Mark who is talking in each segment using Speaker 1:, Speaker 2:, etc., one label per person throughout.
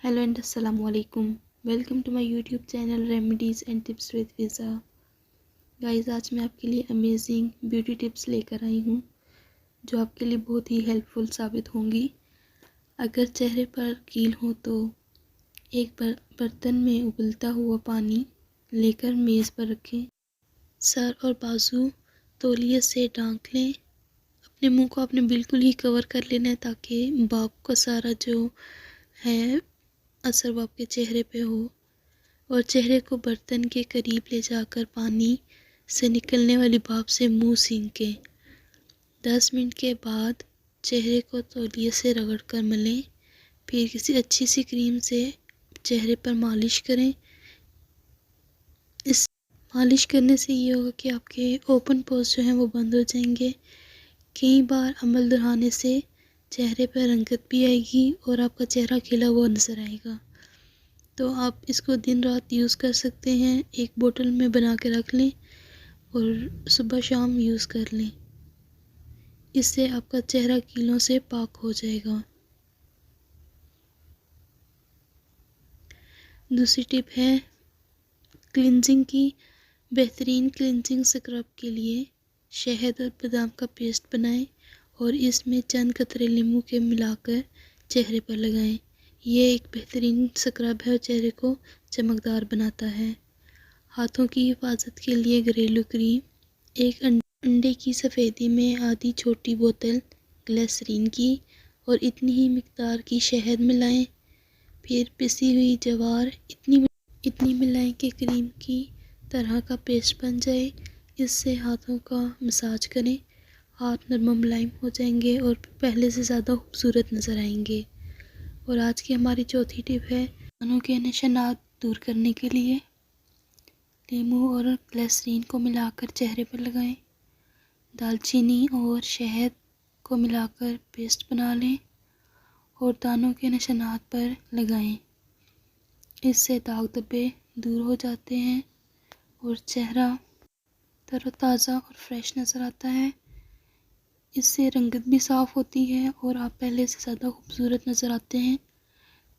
Speaker 1: Hello and अस्सलाम वालेकुम। Welcome to my YouTube channel remedies and tips with Fiza. Guys, आज मैं आपके लिए अमेजिंग ब्यूटी टिप्स लेकर आई हूँ जो आपके लिए बहुत ही हेल्पफुल साबित होंगी। अगर चेहरे पर कील हो तो एक बर्तन में उबलता हुआ पानी लेकर मेज़ पर रखें। सर और बाजू तौलिए से ढांक लें। अपने मुंह को आपने बिल्कुल ही कवर कर लेना है ताकि भाप का सारा जो है असर वो आपके चेहरे पे हो। और चेहरे को बर्तन के करीब ले जाकर पानी से निकलने वाली भाप से मुंह सींक के 10 मिनट के बाद चेहरे को तौलिए से रगड़ कर मलें। फिर किसी अच्छी सी क्रीम से चेहरे पर मालिश करें। इस मालिश करने से ये होगा कि आपके ओपन पोर्स जो हैं वो बंद हो जाएंगे। कई बार अमल दोहराने से चेहरे पर रंगत भी आएगी और आपका चेहरा खिला हुआ नज़र आएगा। तो आप इसको दिन रात यूज़ कर सकते हैं। एक बोतल में बना के रख लें और सुबह शाम यूज़ कर लें। इससे आपका चेहरा कीलों से पाक हो जाएगा। दूसरी टिप है क्लिनजिंग की। बेहतरीन क्लिनजिंग स्क्रब के लिए शहद और बादाम का पेस्ट बनाएं और इसमें चंद कतरे नींबू के मिलाकर चेहरे पर लगाएं। ये एक बेहतरीन स्क्रब है और चेहरे को चमकदार बनाता है। हाथों की हिफाजत के लिए घरेलू क्रीम। एक अंडे की सफ़ेदी में आधी छोटी बोतल ग्लिसरीन की और इतनी ही मिकदार की शहद मिलाएं। फिर पिसी हुई जवार इतनी मिलाएं कि क्रीम की तरह का पेस्ट बन जाए। इससे हाथों का मसाज करें। हाथ नरम मुलायम हो जाएंगे और पहले से ज़्यादा खूबसूरत नज़र आएंगे। और आज की हमारी चौथी टिप है दानों के निशानात दूर करने के लिए नींबू और ग्लिसरीन को मिलाकर चेहरे पर लगाएं। दालचीनी और शहद को मिलाकर पेस्ट बना लें और दानों के निशानात पर लगाएं। इससे दाग धब्बे दूर हो जाते हैं और चेहरा तरोताज़ा और फ्रेश नज़र आता है। इससे रंगत भी साफ़ होती है और आप पहले से ज़्यादा खूबसूरत नज़र आते हैं।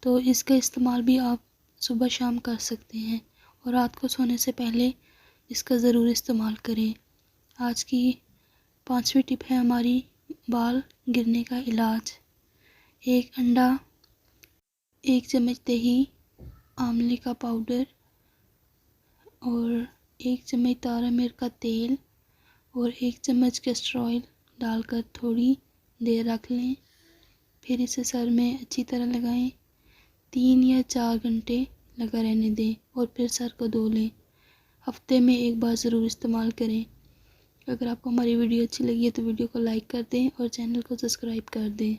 Speaker 1: तो इसका इस्तेमाल भी आप सुबह शाम कर सकते हैं और रात को सोने से पहले इसका ज़रूर इस्तेमाल करें। आज की 5वीं टिप है हमारी बाल गिरने का इलाज। एक अंडा, 1 चम्मच दही, आंवले का पाउडर और 1 चम्मच तारा मिर्च का तेल और 1 चम्मच कैस्टर ऑयल डालकर थोड़ी देर रख लें। फिर इसे सर में अच्छी तरह लगाएं। 3 या 4 घंटे लगा रहने दें और फिर सर को धो लें। हफ्ते में एक बार ज़रूर इस्तेमाल करें। अगर आपको हमारी वीडियो अच्छी लगी है तो वीडियो को लाइक कर दें और चैनल को सब्सक्राइब कर दें।